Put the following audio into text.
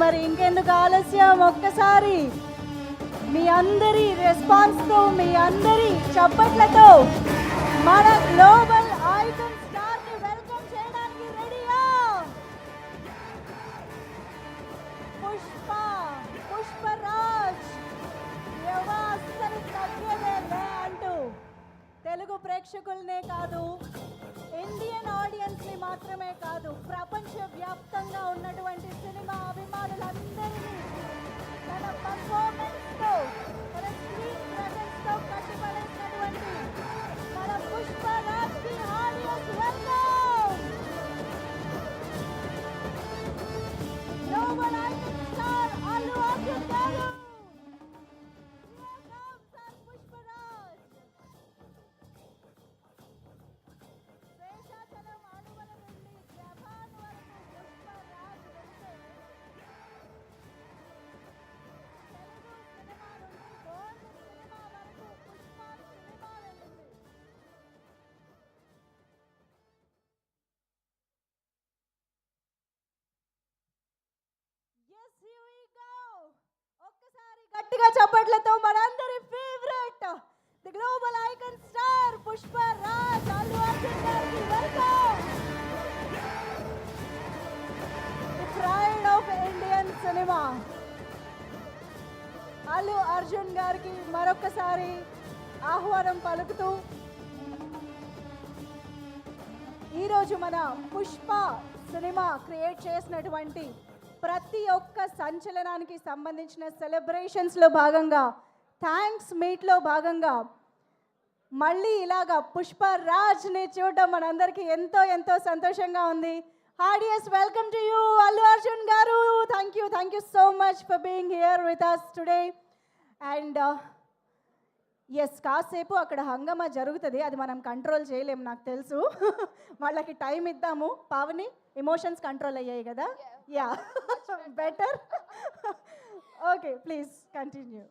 మరి ఇంకెందుకు ఆలస్యం, ఒక్కసారి మీ అందరి రెస్పాన్స్తో, మీ అందరి చప్పట్లతో మన గ్లోబల్ ఐకాన్ స్టార్ని వెల్కమ్ చేయడానికి రెడీయా? పుష్పరాజ్ అస్సలు తగ్గేదే అంటూ తెలుగు ప్రేక్షకులనే కాదు, ఇండియన్ ఆడియన్స్ని మాత్రమే కాదు, ప్రపంచవ్యాప్తంగా ఉన్నటువంటి సినిమా అభిమానులందరినీ తన పర్ఫార్మెన్స్తో, తన స్క్రీన్ ప్రెజెన్స్తో కట్టిపడేసినటువంటి మన పుష్పరాజ్కి heartiest welcome. Global icon star Allu Arjun గారు. ఒక్కసారి గట్టిగా చప్పట్లతో మనందరి favourite the global icon star Pushparaj Allu Arjun గారికి welcome. The pride of Indian cinema Allu Arjun గారికి మరొకసారి ఆహ్వానం పలుకుతూ, ఈరోజు మన పుష్ప సినిమా క్రియేట్ చేసినటువంటి ప్రతి ఒక్క సంచలనానికి సంబంధించిన సెలబ్రేషన్స్లో భాగంగా, థ్యాంక్స్ మీట్లో భాగంగా మళ్ళీ ఇలాగా పుష్పరాజ్ని చూడడం మనందరికీ ఎంతో ఎంతో సంతోషంగా ఉంది. Heartiest welcome to you Allu Arjun గారు. Thank you so much for being here with us today. And yes, కాసేపు అక్కడ హంగమా జరుగుతుంది, అది మనం కంట్రోల్ చేయలేము, నాకు తెలుసు. వాళ్ళకి టైం ఇద్దాము. పావని, ఎమోషన్స్ కంట్రోల్ అయ్యాయి కదా? Yeah, better. Okay, please continue.